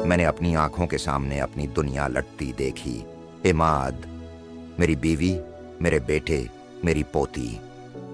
मैंने अपनी आंखों के सामने अपनी दुनिया लटती देखी। इमाद, मेरी बीवी, मेरे बेटे, मेरी पोती।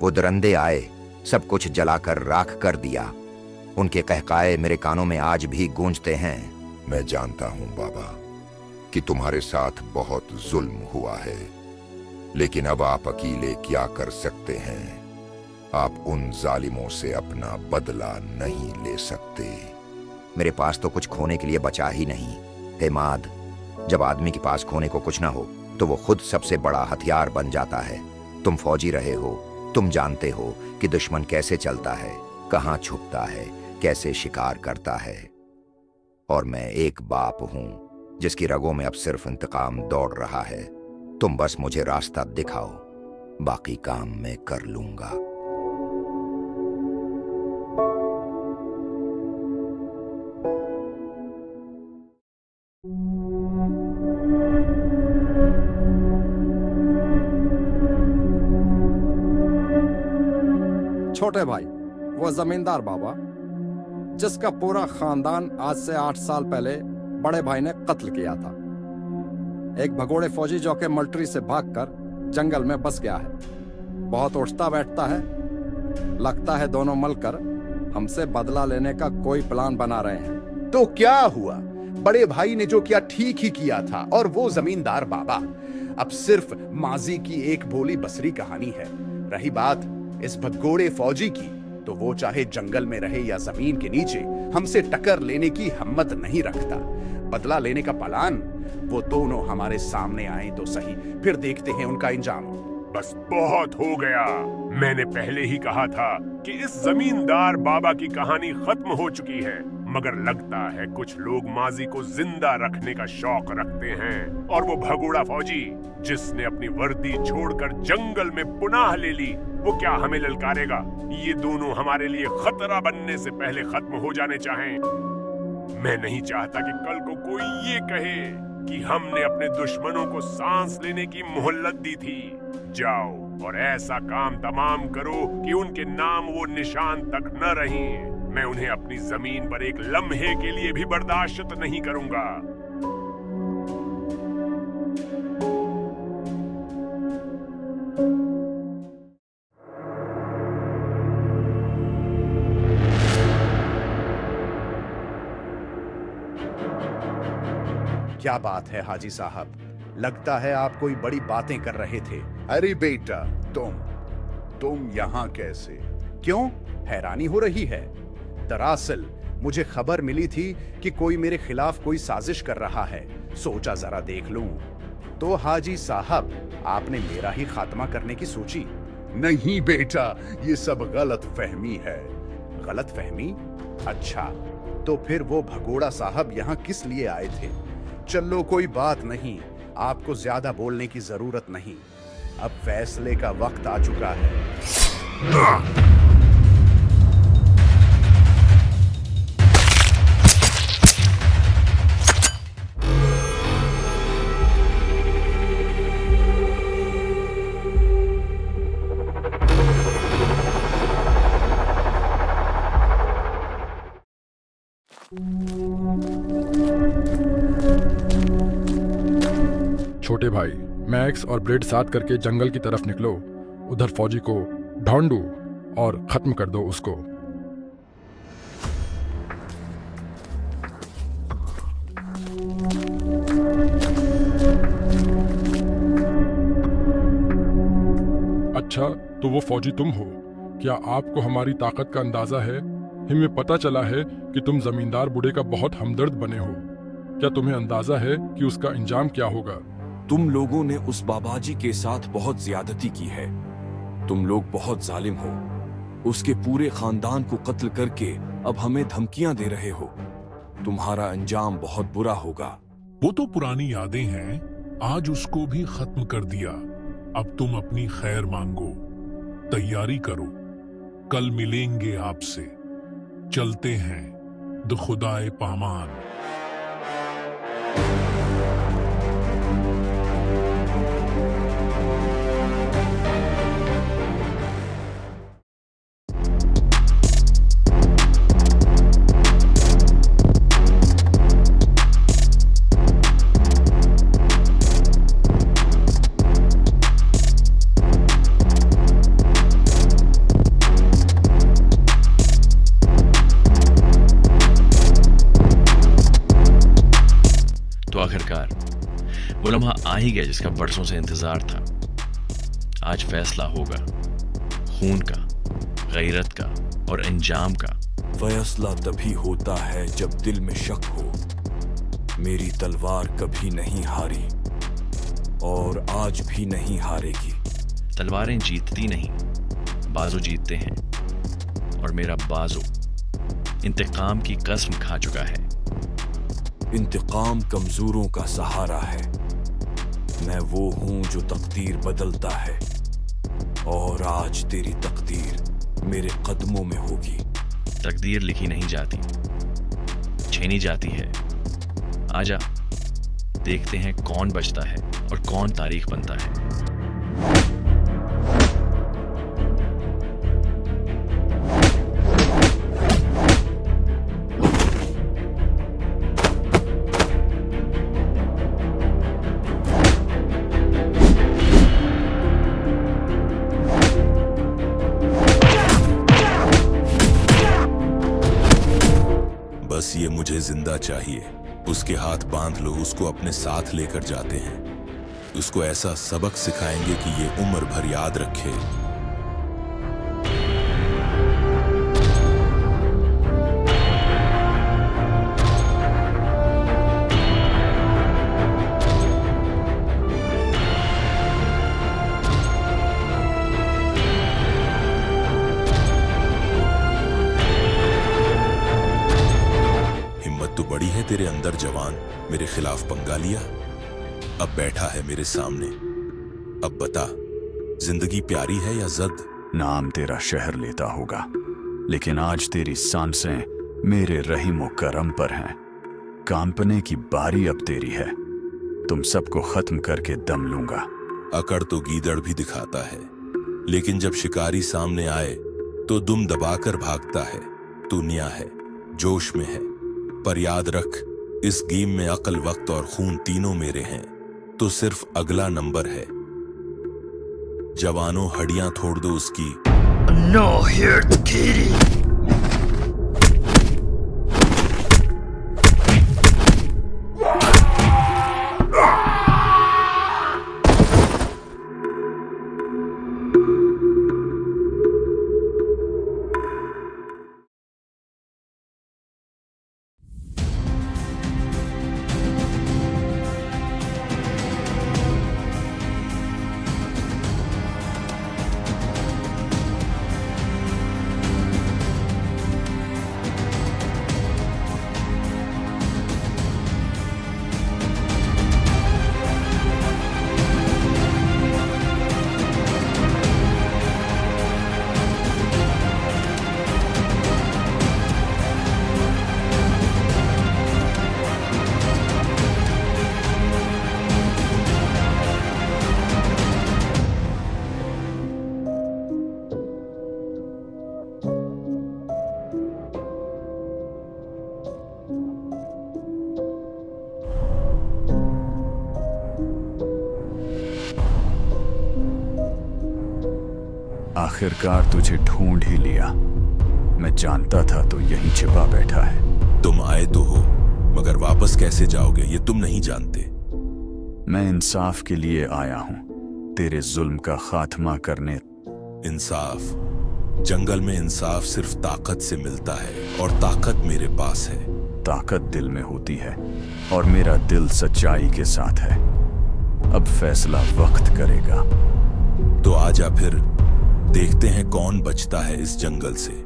वो दरंदे आए, सब कुछ जलाकर राख कर दिया। उनके कहकाए मेरे कानों में आज भी गूंजते हैं। मैं जानता हूं बाबा कि तुम्हारे साथ बहुत जुल्म हुआ है, लेकिन अब आप अकेले क्या कर सकते हैं? आप उन जालिमों से अपना बदला नहीं ले सकते। मेरे पास तो कुछ खोने के लिए बचा ही नहीं। हेमाद, जब आदमी के पास खोने को कुछ ना हो तो वो खुद सबसे बड़ा हथियार बन जाता है। तुम फौजी रहे हो, तुम जानते हो कि दुश्मन कैसे चलता है, कहां छुपता है, कैसे शिकार करता है। और मैं एक बाप हूं जिसकी रगों में अब सिर्फ इंतकाम दौड़ रहा है। तुम बस मुझे रास्ता दिखाओ, बाकी काम मैं कर लूंगा। छोटे भाई, वो जमींदार बाबा जिसका पूरा खानदान आज से 8 साल पहले बड़े भाई ने कत्ल किया था। एक भगोड़े फौजी जो के मिलिट्री से भागकर जंगल में बस गया है। बहुत उठता बैठता है। लगता है दोनों मिलकर हमसे बदला लेने का कोई प्लान बना रहे हैं। तो क्या हुआ? बड़े भाई ने जो किया ठीक ही किया था। और वो जमींदार बाबा अब सिर्फ माजी की एक बोली बसरी कहानी है। रही बात इस भगोड़े फौजी की, तो वो चाहे जंगल में रहे या जमीन के नीचे हमसे टक्कर लेने की हिम्मत नहीं रखता। बदला लेने का प्लान, वो दोनों हमारे सामने आए तो सही, फिर देखते हैं उनका इंजाम। बस बहुत हो गया। मैंने पहले ही कहा था कि इस जमींदार बाबा की कहानी खत्म हो चुकी है, मगर लगता है कुछ लोग माजी को जिंदा रखने का शौक रखते हैं। और वो भगोड़ा फौजी जिसने अपनी वर्दी छोड़कर जंगल में पुनः ले ली, वो क्या हमें ललकारेगा? ये दोनों हमारे लिए खतरा बनने से पहले खत्म हो जाने चाहें। मैं नहीं चाहता कि कल को कोई ये कहे कि हमने अपने दुश्मनों को सांस लेने की मोहलत दी थी। जाओ और ऐसा काम तमाम करो कि उनके नाम वो निशान तक न रहें। मैं उन्हें अपनी जमीन पर एक लम्हे के लिए भी बर्दाश्त नहीं करूंगा। क्या बात है हाजी साहब, लगता है आप कोई बड़ी बातें कर रहे थे। अरे बेटा, तुम यहाँ कैसे? क्यों हैरानी हो रही है? दरअसल मुझे खबर मिली थी कि कोई मेरे खिलाफ कोई साजिश कर रहा है। सोचा जरा देख लूं। तो हाजी साहब, आपने मेरा ही खात्मा करने की सोची? नहीं बेटा, ये सब गलत फहमी है। गलत फहमी? अच्छा, तो फिर वो भगोड़ा साहब यहाँ किस लिए आए थे? चलो कोई बात नहीं, आपको ज्यादा बोलने की जरूरत नहीं। अब फैसले का वक्त आ चुका है। छोटे भाई, मैक्स और ब्लेड साथ करके जंगल की तरफ निकलो। उधर फौजी को ढूंढो और खत्म कर दो उसको। अच्छा, तो वो फौजी तुम हो? क्या आपको हमारी ताकत का अंदाजा है? हमें पता चला है कि तुम जमींदार बूढ़े का बहुत हमदर्द बने हो। क्या तुम्हें अंदाजा है कि उसका अंजाम क्या होगा? तुम लोगों ने उस बाबाजी के साथ बहुत ज्यादती की है। तुम लोग बहुत जालिम हो। उसके पूरे खानदान को कत्ल करके अब हमें धमकियां दे रहे हो। तुम्हारा अंजाम बहुत बुरा होगा। वो तो पुरानी यादें हैं, आज उसको भी खत्म कर दिया। अब तुम अपनी खैर मांगो, तैयारी करो, कल मिलेंगे आपसे। चलते हैं, द खुदाए पामान। तो आखिरकार वो लम्हा आ ही गया जिसका बरसों से इंतजार था। आज फैसला होगा, खून का, गैरत का और अंजाम का। फैसला तभी होता है जब दिल में शक हो। मेरी तलवार कभी नहीं हारी और आज भी नहीं हारेगी। तलवारें जीतती नहीं, बाजू जीतते हैं, और मेरा बाजू इंतकाम की कसम खा चुका है। इंतकाम कमजोरों का सहारा है। मैं वो हूं जो तकदीर बदलता है, और आज तेरी तकदीर मेरे कदमों में होगी। तकदीर लिखी नहीं जाती, छीनी जाती है। आजा, देखते हैं कौन बचता है और कौन तारीख बनता है। बस ये मुझे जिंदा चाहिए। उसके हाथ बांध लो, उसको अपने साथ लेकर जाते हैं। उसको ऐसा सबक सिखाएंगे कि ये उम्र भर याद रखे। तो बड़ी है तेरे अंदर जवान, मेरे खिलाफ पंगा लिया, अब बैठा है मेरे सामने। अब बता, जिंदगी प्यारी है या जद? नाम तेरा शहर लेता होगा, लेकिन आज तेरी सांसें मेरे रहीम करम पर हैं। कांपने की बारी अब तेरी है। तुम सबको खत्म करके दम लूंगा। अकड़ तो गीदड़ भी दिखाता है, लेकिन जब शिकारी सामने आए तो दुम दबाकर भागता है। दुनिया है, जोश में है, पर याद रख, इस गेम में अकल, वक्त और खून तीनों मेरे हैं। तो सिर्फ अगला नंबर है। जवानों, हड्डियां तोड़ दो उसकी। No, here to Kitty. आखिरकार तुझे ढूंढ ही लिया। मैं जानता था तू यहीं छिपा बैठा है। तुम आए तो हो, मगर वापस कैसे जाओगे ये तुम नहीं जानते। मैं इंसाफ के लिए आया हूं, तेरे जुल्म का खात्मा करने। इंसाफ? जंगल में इंसाफ सिर्फ ताकत से मिलता है, और ताकत मेरे पास है। ताकत दिल में होती है और मेरा दिल सच्चाई के साथ है। अब फैसला वक्त करेगा। तो आजा फिर देखते हैं कौन बचता है इस जंगल से।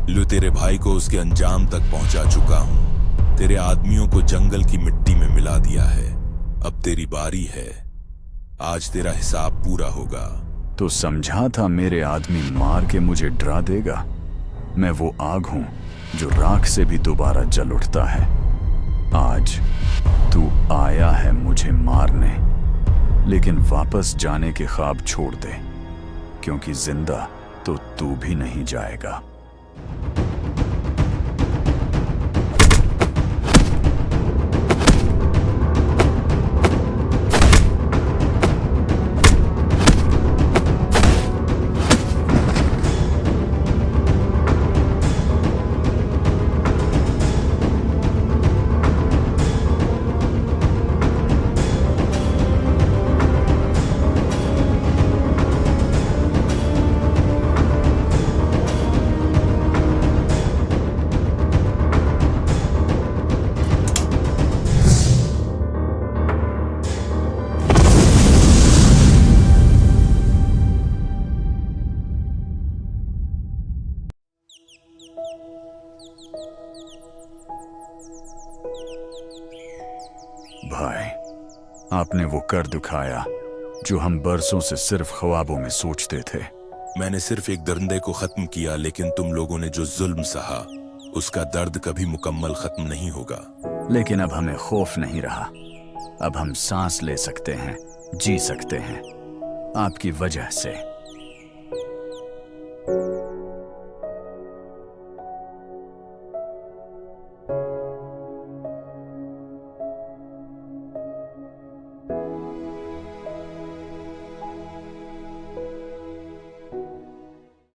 लो तेरे भाई को उसके अंजाम तक पहुंचा चुका हूं। तेरे आदमियों को जंगल की मिट्टी में मिला दिया है। अब तेरी बारी है। आज तेरा हिसाब पूरा होगा। तो समझा था मेरे आदमी मार के मुझे डरा देगा। मैं वो आग हूं जो राख से भी दोबारा जल उठता है। आज तू आया है मुझे मारने, लेकिन वापस जाने के ख्वाब छोड़ दे, क्योंकि जिंदा तो तू भी नहीं जाएगा। भाई, आपने वो कर दिखाया जो हम बरसों से सिर्फ ख्वाबों में सोचते थे। मैंने सिर्फ एक दरिंदे को खत्म किया, लेकिन तुम लोगों ने जो जुल्म सहा उसका दर्द कभी मुकम्मल खत्म नहीं होगा। लेकिन अब हमें खौफ नहीं रहा। अब हम सांस ले सकते हैं, जी सकते हैं, आपकी वजह से।